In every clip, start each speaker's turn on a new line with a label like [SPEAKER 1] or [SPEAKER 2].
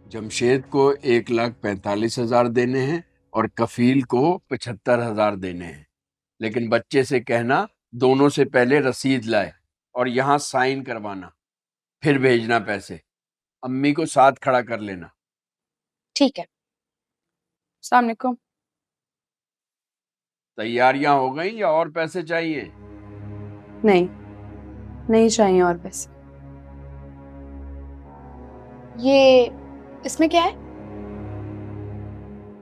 [SPEAKER 1] जमशेद को 1,45,000 देने हैं और कफील को 75,000 देने हैं, लेकिन बच्चे से कहना दोनों से पहले रसीद लाए और यहाँ साइन करवाना, फिर भेजना पैसे। अम्मी को साथ खड़ा कर लेना।
[SPEAKER 2] ठीक है। अस्सलाम वालेकुम।
[SPEAKER 1] तैयारियां हो गई या और पैसे चाहिए?
[SPEAKER 2] नहीं, नहीं चाहिए और पैसे। ये इसमें क्या है?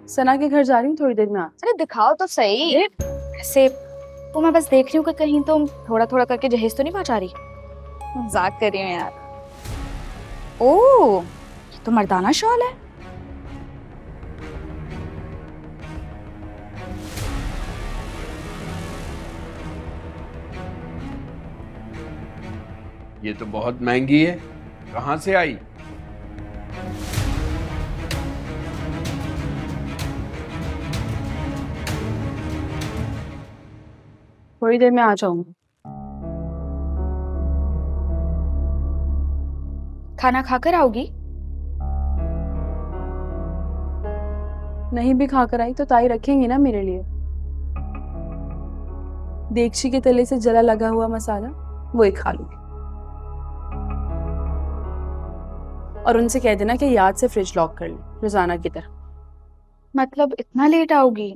[SPEAKER 2] सना के घर जा रही हूँ थोड़ी देर में आ।
[SPEAKER 3] अरे दिखाओ तो सही। ऐसे तो मैं बस देख रही हूँ कि कहीं तुम थोड़ा थोड़ा करके जहेज तो नहीं पहुंचा रही। मजाक कर रही हूँ यार। ओह, ये तो मर्दाना शॉल है।
[SPEAKER 1] ये तो बहुत महंगी है, कहाँ से आई?
[SPEAKER 2] थोड़ी देर में आ जाऊंगी।
[SPEAKER 3] खाना खाकर आओगी?
[SPEAKER 2] नहीं भी खाकर आई तो ताई रखेंगी ना मेरे लिए। देगची के तले से जला लगा हुआ मसाला वो ही खा लूंगी। और उनसे कह देना कि याद से फ्रिज लॉक कर ले, रोजाना की तरह।
[SPEAKER 3] मतलब इतना लेट आओगी?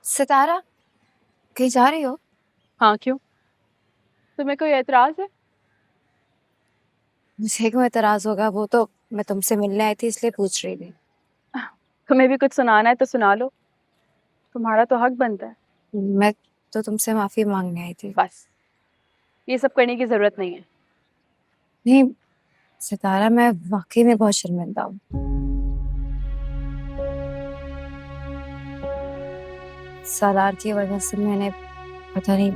[SPEAKER 3] सितारा, कहीं जा रही हो?
[SPEAKER 2] हाँ, क्यों? तुम्हें कोई एतराज है?
[SPEAKER 3] मुझे क्यों एतराज होगा, वो तो मैं तुमसे मिलने आई थी इसलिए पूछ रही थी।
[SPEAKER 2] तुम्हें भी कुछ सुनाना है तो सुना लो, तुम्हारा तो हक बनता है।
[SPEAKER 3] मैं तो तुमसे माफी मांगने आई थी।
[SPEAKER 2] बस, ये सब करने की जरूरत नहीं है।
[SPEAKER 3] नहीं सितारा, मैं वाकई में बहुत शर्मिंदा हूँ। सालार की वजह से मैंने पता नहीं,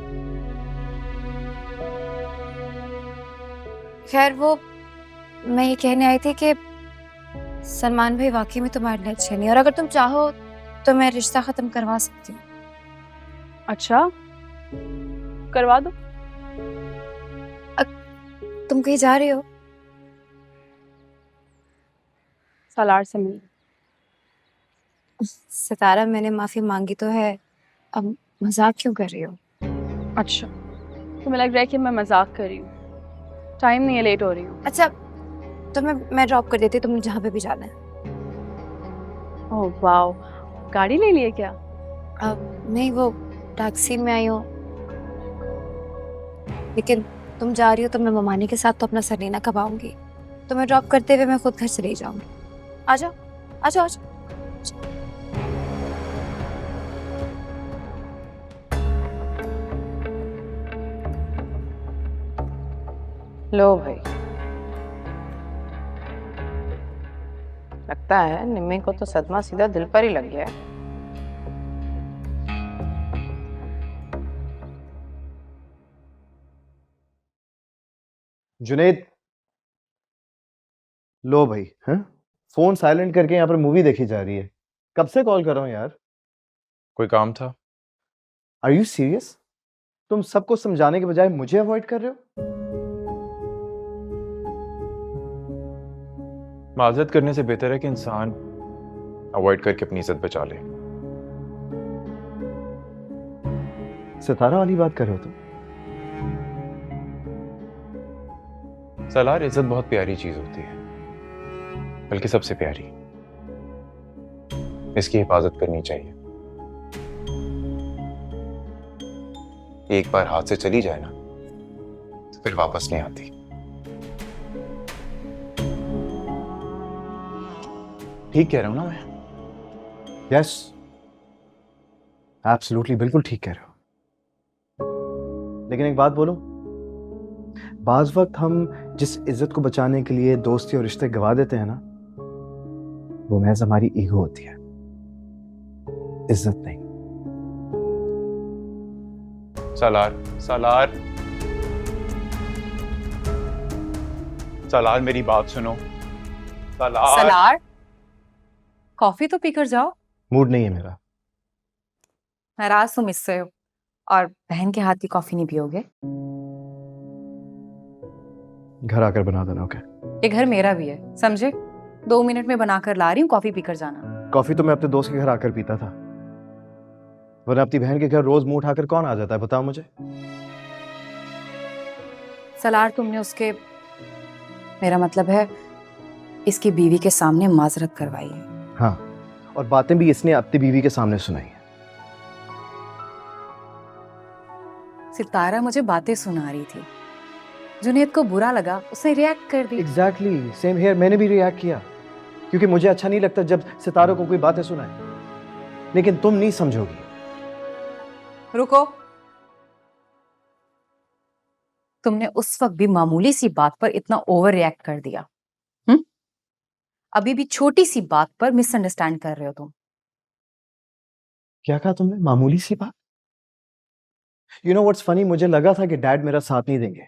[SPEAKER 3] खैर वो मैं ये कहने आई थी कि सलमान भाई वाकई में तुम्हारे लिए अच्छे नहीं, और अगर तुम चाहो तो मैं रिश्ता खत्म करवा सकती हूँ।
[SPEAKER 2] अच्छा, करवा दो।
[SPEAKER 3] तुम कहीं जा रही हो?
[SPEAKER 2] सालार से मिल।
[SPEAKER 3] सितारा, मैंने माफी मांगी तो है, अब मजाक क्यों कर रही हो?
[SPEAKER 2] अच्छा, तुम्हें लग रहा है कि मैं मजाक कर रही हूँ? टाइम नहीं है, लेट हो रही हूँ।
[SPEAKER 3] अच्छा तो मैं ड्रॉप कर देती, तुम जहाँ पे भी जाना है।
[SPEAKER 2] ओह वाओ, गाड़ी ले लिए क्या?
[SPEAKER 3] अब नहीं, वो टैक्सी में आई हूँ, लेकिन तुम जा रही हो तो मैं ममानी के साथ तो अपना सर नहीं ना कबाऊंगी, तो मैं ड्रॉप करते हुए मैं खुद घर चली जाऊंगी। आ जाओ आ जाओ आ जाओ।
[SPEAKER 4] लो भाई, लगता है निम्मी को तो सदमा सीधा दिल पर ही लग गया है।
[SPEAKER 5] जुनेद, लो भाई। हैं? फोन साइलेंट करके यहाँ पर मूवी देखी जा रही है। कब से कॉल कर रहा हूँ यार।
[SPEAKER 6] कोई काम था?
[SPEAKER 5] Are you serious? तुम सबको समझाने के बजाय मुझे अवॉइड कर रहे हो?
[SPEAKER 6] माजरत करने से बेहतर है कि इंसान अवॉइड करके अपनी इज्जत बचा ले।
[SPEAKER 5] सितारा वाली बात कर रहे हो तुम?
[SPEAKER 6] सलार, इज्जत बहुत प्यारी चीज होती है, बल्कि सबसे प्यारी। इसकी हिफाजत करनी चाहिए। एक बार हाथ से चली जाए ना तो फिर वापस नहीं आती। ठीक कह रहा हूं ना मैं?
[SPEAKER 5] यस, एब्सोल्युटली, बिल्कुल ठीक कह रहे हो। लेकिन एक बात बोलूं, बाज वक्त हम जिस इज्जत को बचाने के लिए दोस्ती और रिश्ते गवा देते हैं ना, वो महज हमारी ईगो होती है। इज्जत नहीं।
[SPEAKER 6] सालार, सालार, सालार मेरी बात सुनो। सालार,
[SPEAKER 7] सलार, कॉफी तो पीकर जाओ।
[SPEAKER 5] मूड नहीं है मेरा।
[SPEAKER 7] नाराज तुम इससे हो और बहन के हाथ की कॉफी नहीं पियोगे।
[SPEAKER 5] घर आकर बना देना। ओके।
[SPEAKER 7] ये घर मेरा भी है, समझे? 2 मिनट में बनाकर ला रही हूँ, कॉफी पीकर जाना।
[SPEAKER 5] कॉफी तो मैं अपने दोस्त के घर आकर पीता था, वरना अपनी बहन के घर रोज मुंह उठाकर कौन आ जाता है, बताओ मुझे।
[SPEAKER 7] सलार, तुमने उसके, मेरा मतलब है इसकी बीवी के सामने माजरत करवाई है।
[SPEAKER 5] हाँ, और बातें भी इसने अपनी बीवी के सामने सुनाई है।
[SPEAKER 7] सितारा मुझे बातें सुना रही थी, जुनैद को बुरा लगा, उसने रिएक्ट कर दी।
[SPEAKER 5] एग्जैक्टली सेम हियर, मैंने भी रिएक्ट किया क्योंकि मुझे अच्छा नहीं लगता जब सितारों को कोई बातें सुनाए, लेकिन तुम नहीं समझोगी।
[SPEAKER 7] रुको, तुमने उस वक्त भी मामूली सी बात पर इतना ओवर रिएक्ट कर दिया। अभी भी छोटी सी बात पर मिसअंडरस्टैंड कर रहे हो तुम।
[SPEAKER 5] क्या कहा तुमने? मामूली सी बात? यू नो व्हाट्स फनी, मुझे लगा था कि डैड मेरा साथ नहीं देंगे,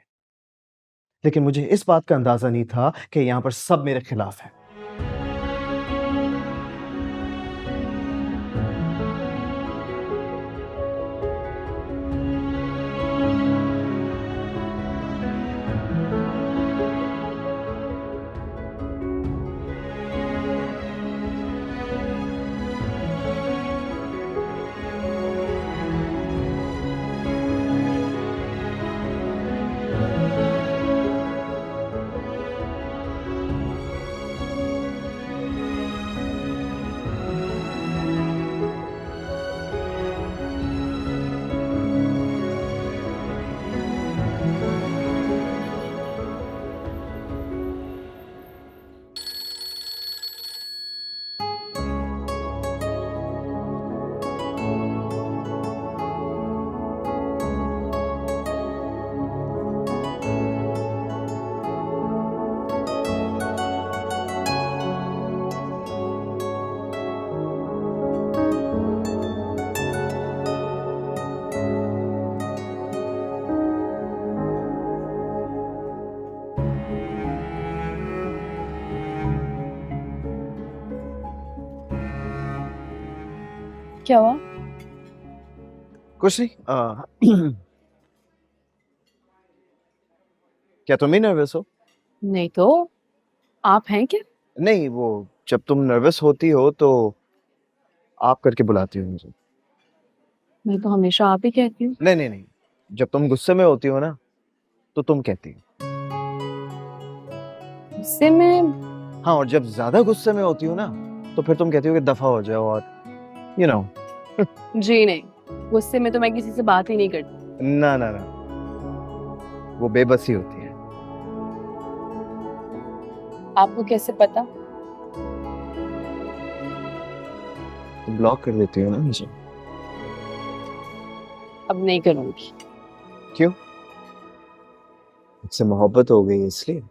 [SPEAKER 5] लेकिन मुझे इस बात का अंदाजा नहीं था कि यहां पर सब मेरे खिलाफ है।
[SPEAKER 2] क्या हुआ?
[SPEAKER 5] कुछ नहीं। क्या तुम ही नर्वस हो?
[SPEAKER 2] नहीं तो आप हैं क्या?
[SPEAKER 5] नहीं, वो जब तुम नर्वस होती हो तो आप करके बुलाती हो मुझे।
[SPEAKER 2] मैं तो हमेशा आप ही कहती हूँ।
[SPEAKER 5] नहीं नहीं नहीं, जब तुम गुस्से में होती हो ना तो तुम कहती हो।
[SPEAKER 2] गुस्से में?
[SPEAKER 5] हाँ, और जब ज्यादा गुस्से में होती हो ना तो फिर तुम कहती हो कि दफा हो जाओ, और यू नो।
[SPEAKER 2] जी नहीं, गुस्से में तो मैं किसी से बात ही नहीं करती।
[SPEAKER 5] ना ना ना, वो बेबसी होती है।
[SPEAKER 2] आपको कैसे पता?
[SPEAKER 5] तुम ब्लॉक कर देती हो ना मुझे।
[SPEAKER 2] अब नहीं करूंगी।
[SPEAKER 5] क्यों? मुझसे मोहब्बत हो गई इसलिए?